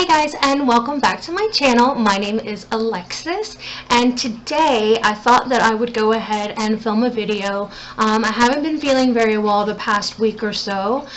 Hey guys, and welcome back to my channel. My name is Alexis, and today I thought that I would go ahead and film a video. I haven't been feeling very well the past week or so,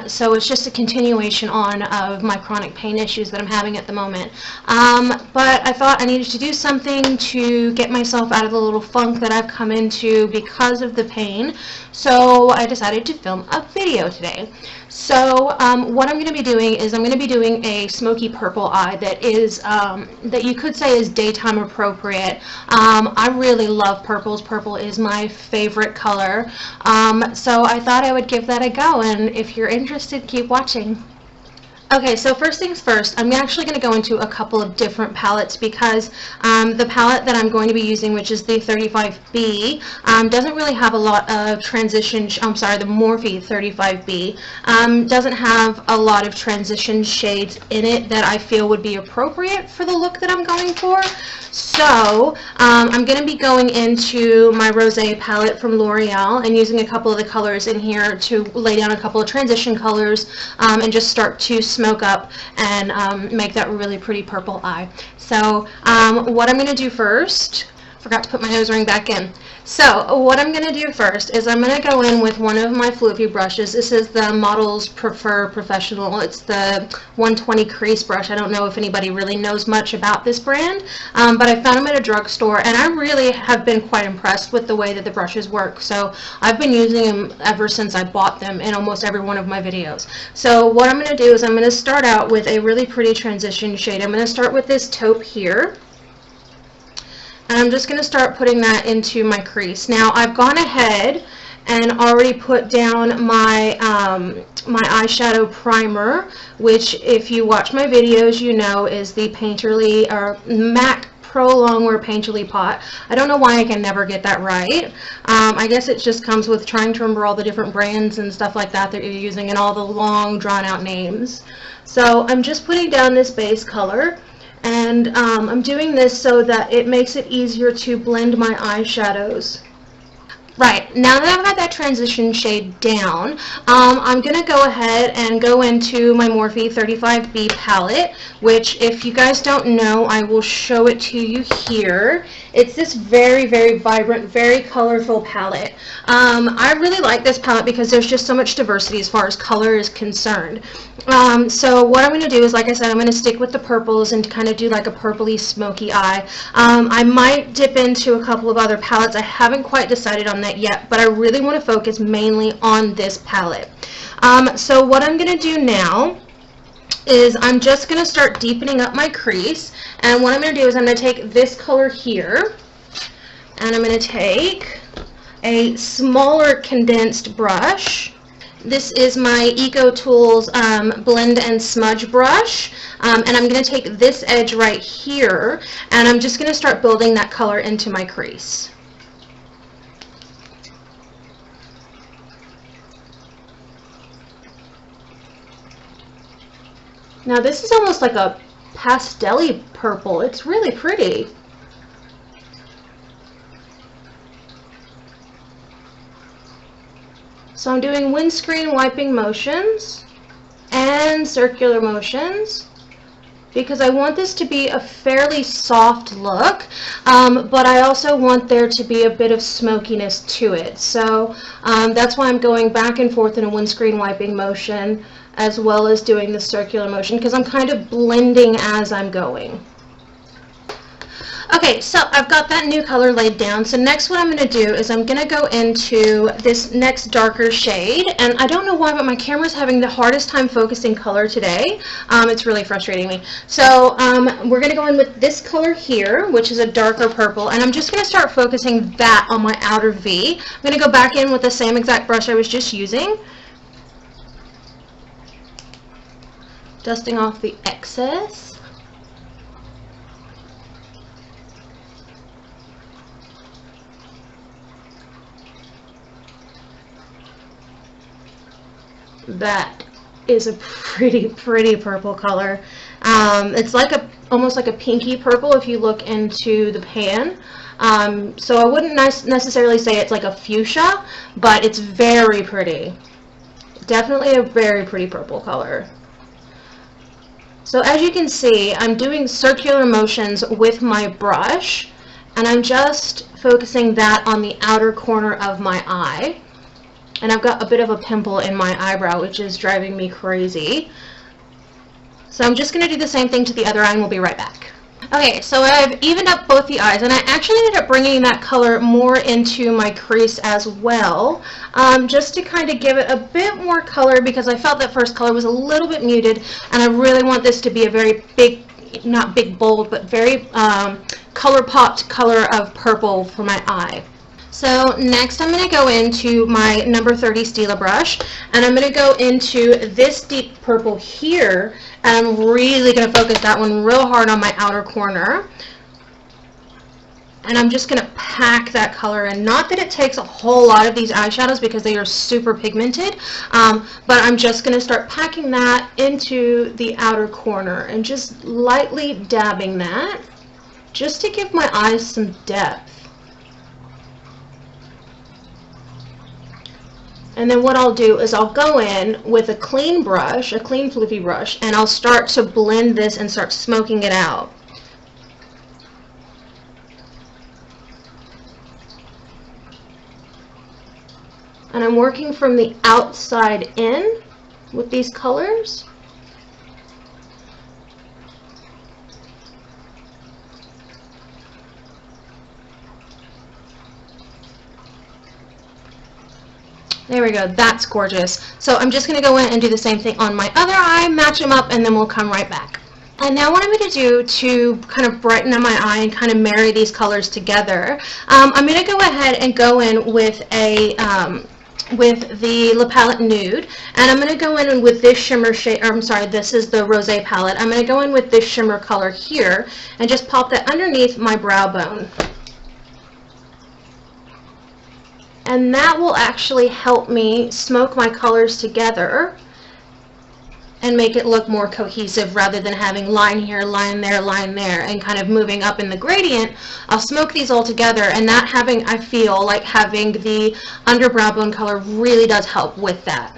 so it's just a continuation of my chronic pain issues that I'm having at the moment. But I thought I needed to do something to get myself out of the little funk that I've come into because of the pain, so I decided to film a video today. So what I'm going to be doing is I'm going to be doing a smoky purple eye that is that you could say is daytime appropriate. I really love purples. Purple is my favorite color. So I thought I would give that a go, and if you're interested, keep watching. Okay, so first things first, I'm actually going to go into a couple of different palettes because the palette that I'm going to be using, which is the 35B, doesn't really have a lot of transition, the Morphe 35B, doesn't have a lot of transition shades in it that I feel would be appropriate for the look that I'm going for. So I'm going to be going into my Rosé palette from L'Oreal and using a couple of the colors in here to lay down a couple of transition colors and just start to smoke up and make that really pretty purple eye. So what I'm going to do first, forgot to put my nose ring back in. So what I'm going to do first is I'm going to go in with one of my floofy brushes. This is the Models Prefer Professional. It's the 120 crease brush. I don't know if anybody really knows much about this brand, but I found them at a drugstore, and I really have been quite impressed with the way that the brushes work. So I've been using them ever since I bought them in almost every one of my videos. So what I'm going to do is I'm going to start out with a really pretty transition shade. I'm going to start with this taupe here. And I'm just going to start putting that into my crease. Now I've gone ahead and already put down my my eyeshadow primer, which if you watch my videos you know is the MAC Pro Longwear Paint Pot. I don't know why I can never get that right. I guess it just comes with trying to remember all the different brands and stuff like that that you're using and all the long drawn out names. So I'm just putting down this base color. And I'm doing this so that it makes it easier to blend my eyeshadows. Right, now that I've got that transition shade down, I'm going to go ahead and go into my Morphe 35B palette, which if you guys don't know, I will show it to you here. It's this very, very vibrant, very colorful palette. I really like this palette because there's just so much diversity as far as color is concerned. So what I'm going to do is, like I said, I'm going to stick with the purples and kind of do like a purpley smoky eye. I might dip into a couple of other palettes. I haven't quite decided on that yet, but I really want to focus mainly on this palette. So what I'm going to do now is I'm just going to start deepening up my crease, and what I'm going to do is I'm going to take this color here and I'm going to take a smaller condensed brush. This is my Eco Tools Blend and Smudge brush, and I'm going to take this edge right here and I'm just going to start building that color into my crease. Now this is almost like a pastel-y purple. It's really pretty. So I'm doing windscreen wiping motions and circular motions because I want this to be a fairly soft look, but I also want there to be a bit of smokiness to it. So that's why I'm going back and forth in a windscreen wiping motion as well as doing the circular motion, because I'm kind of blending as I'm going. Okay, so I've got that new color laid down. So next what I'm going to do is I'm going to go into this next darker shade, and I don't know why, but my camera's having the hardest time focusing color today. It's really frustrating me. So we're going to go in with this color here, which is a darker purple, and I'm just going to start focusing that on my outer V. I'm going to go back in with the same exact brush I was just using, dusting off the excess. That is a pretty purple color. It's like almost like a pinky purple if you look into the pan. So I wouldn't necessarily say it's like a fuchsia, but it's very pretty. Definitely a very pretty purple color. So as you can see, I'm doing circular motions with my brush, and I'm just focusing that on the outer corner of my eye. And I've got a bit of a pimple in my eyebrow, which is driving me crazy. So I'm just going to do the same thing to the other eye, and we'll be right back. Okay, so I've evened up both the eyes, and I actually ended up bringing that color more into my crease as well, just to kind of give it a bit more color, because I felt that first color was a little bit muted, and I really want this to be a very big, not big bold, but very color popped color of purple for my eye. So next I'm going to go into my number 30 Stila brush, and I'm going to go into this deep purple here, and I'm really going to focus that one real hard on my outer corner. And I'm just going to pack that color in. Not that it takes a whole lot of these eyeshadows because they are super pigmented, but I'm just going to start packing that into the outer corner and just lightly dabbing that just to give my eyes some depth. And then what I'll do is I'll go in with a clean brush, a clean floofy brush, and I'll start to blend this and start smoking it out. And I'm working from the outside in with these colors. There we go, that's gorgeous. So I'm just going to go in and do the same thing on my other eye, match them up, and then we'll come right back. And now what I'm going to do to kind of brighten up my eye and kind of marry these colors together, I'm going to go ahead and go in with a with the La Palette Nude, and I'm going to go in with this shimmer shade, or I'm sorry, this is the Rosé palette. I'm going to go in with this shimmer color here and just pop that underneath my brow bone. And that will actually help me smoke my colors together and make it look more cohesive rather than having line here, line there, and kind of moving up in the gradient. I'll smoke these all together, and that having, I feel like having the under brow bone color really does help with that.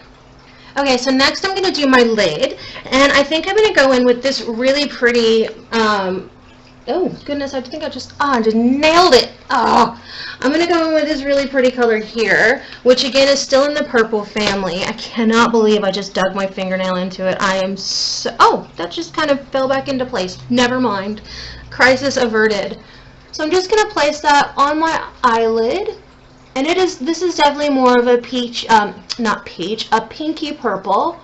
Okay, so next I'm going to do my lid, and I think I'm going to go in with this really pretty, oh goodness, I think I just nailed it. I'm going to go in with this really pretty color here, which again is still in the purple family. I cannot believe I just dug my fingernail into it. I am so, that just kind of fell back into place. Never mind. Crisis averted. So I'm just going to place that on my eyelid, and this is definitely more of a peach, not peach, a pinky purple,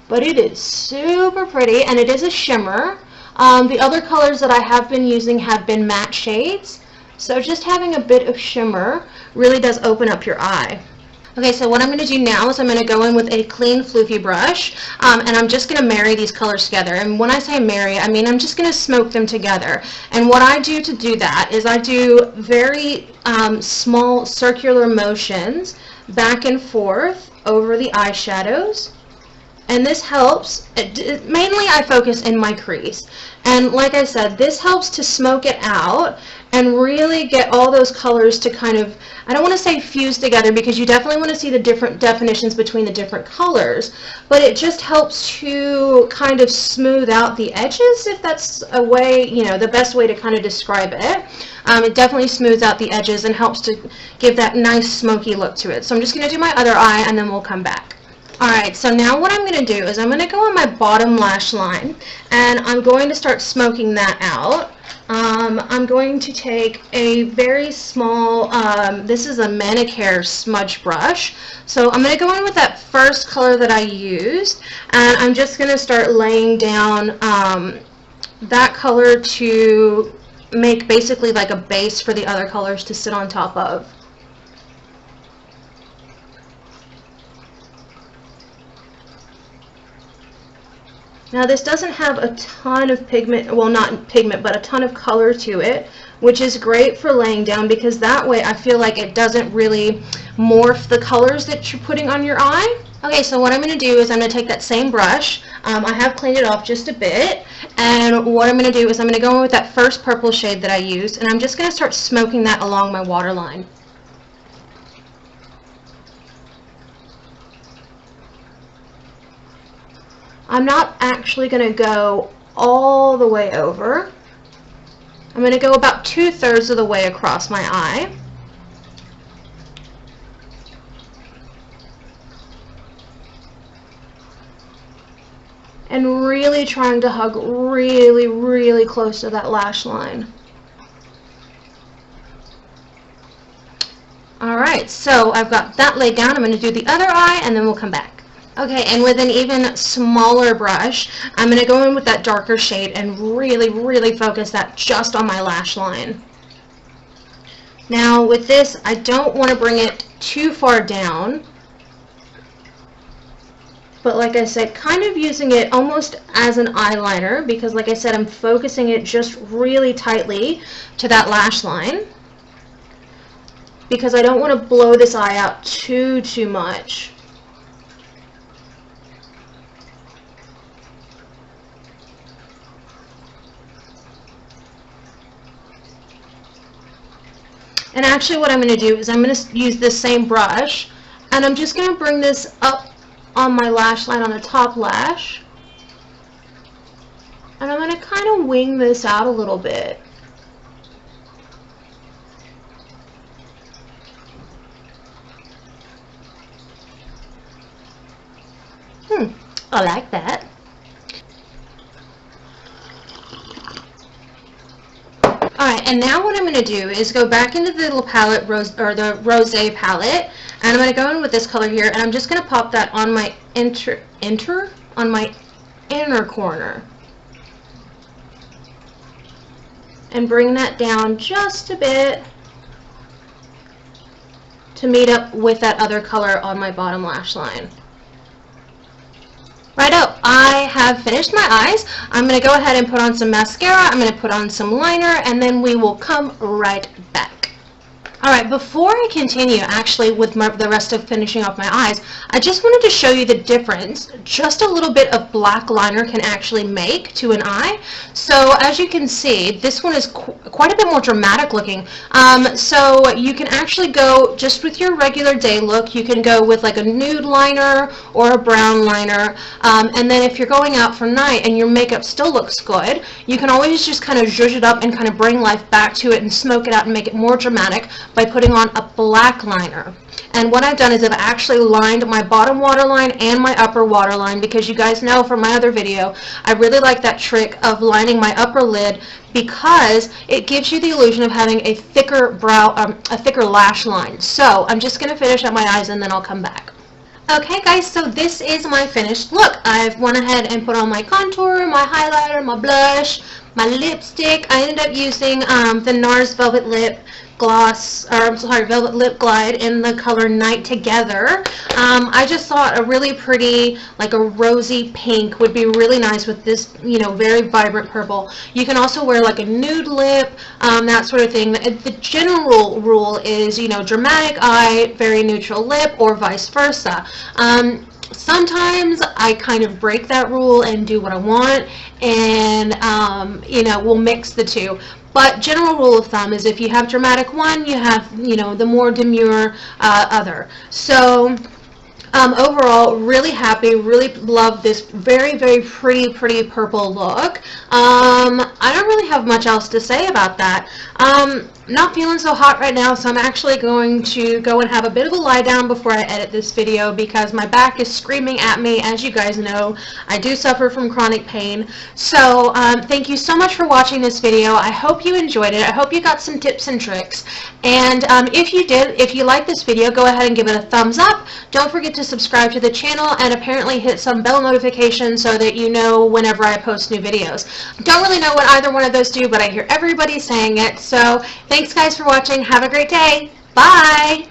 but it is super pretty, and it is a shimmer. The other colors that I have been using have been matte shades, so just having a bit of shimmer really does open up your eye. Okay, so what I'm going to do now is I'm going to go in with a clean floofy brush, and I'm just going to marry these colors together. And when I say marry, I mean I'm just going to smoke them together. And what I do to do that is I do very small circular motions back and forth over the eyeshadows. And this helps, mainly I focus in my crease. And like I said, this helps to smoke it out and really get all those colors to kind of, I don't want to say fuse together, because you definitely want to see the different definitions between the different colors, but it just helps to kind of smooth out the edges, if that's a way, you know, the best way to kind of describe it. It definitely smooths out the edges and helps to give that nice smoky look to it. So I'm just going to do my other eye, and then we'll come back. Alright, so now what I'm going to do is I'm going to go on my bottom lash line, and I'm going to start smoking that out. I'm going to take a very small, this is a manicure smudge brush, so I'm going to go in with that first color that I used, and I'm just going to start laying down that color to make basically like a base for the other colors to sit on top of. Now this doesn't have a ton of pigment, well not pigment, but a ton of color to it, which is great for laying down, because that way I feel like it doesn't really morph the colors that you're putting on your eye. Okay, so what I'm going to do is I'm going to take that same brush, I have cleaned it off just a bit, and what I'm going to do is I'm going to go in with that first purple shade that I used, and I'm just going to start smoking that along my waterline. I'm not actually going to go all the way over. I'm going to go about 2/3 of the way across my eye. And really trying to hug really, really close to that lash line. Alright, so I've got that laid down. I'm going to do the other eye and then we'll come back. Okay, and with an even smaller brush, I'm going to go in with that darker shade and really, really focus that just on my lash line. Now with this, I don't want to bring it too far down. But like I said, kind of using it almost as an eyeliner because like I said, I'm focusing it just really tightly to that lash line because I don't want to blow this eye out too much. And actually what I'm going to do is I'm going to use this same brush and I'm just going to bring this up on my lash line on the top lash, and I'm going to kind of wing this out a little bit. I like that. Alright, and now what I'm going to do is go back into the little palette, the Rosé palette, and I'm going to go in with this color here, and I'm just going to pop that on my on my inner corner. And bring that down just a bit to meet up with that other color on my bottom lash line. Righto, I have finished my eyes. I'm going to go ahead and put on some mascara, I'm going to put on some liner, and then we will come right back. Alright, before I continue actually with the rest of finishing off my eyes, I just wanted to show you the difference just a little bit of black liner can actually make to an eye. So as you can see, this one is quite a bit more dramatic looking. So you can actually go just with your regular day look. You can go with like a nude liner or a brown liner. And then if you're going out for night and your makeup still looks good, you can always just kind of zhuzh it up and kind of bring life back to it and smoke it out and make it more dramatic by putting on a black liner. And what I've done is I've actually lined my bottom waterline and my upper waterline because you guys know from my other video, I really like that trick of lining my upper lid because it gives you the illusion of having a thicker a thicker lash line. So I'm just going to finish up my eyes and then I'll come back. Okay guys, so this is my finished look. I've went ahead and put on my contour, my highlighter, my blush, my lipstick. I ended up using the Nars Velvet Lip Gloss, or I'm sorry, Velvet Lip Glide in the color Night Together. I just thought a really pretty, like a rosy pink would be really nice with this, you know, very vibrant purple. You can also wear like a nude lip, that sort of thing. The general rule is, you know, dramatic eye, very neutral lip, or vice versa. Sometimes I kind of break that rule and do what I want, and you know, we'll mix the two. But general rule of thumb is if you have dramatic one, you have, you know, the more demure other. So overall, really happy, really love this very, very pretty purple look. I don't really have much else to say about that. Not feeling so hot right now, so I'm actually going to go and have a bit of a lie down before I edit this video because my back is screaming at me. As you guys know, I do suffer from chronic pain. So thank you so much for watching this video. I hope you enjoyed it. I hope you got some tips and tricks. And if you did, if you liked this video, go ahead and give it a thumbs up. Don't forget to subscribe to the channel and apparently hit some bell notification so that you know whenever I post new videos. Don't really know what either one of those do, but I hear everybody saying it. So thanks guys for watching. Have a great day. Bye!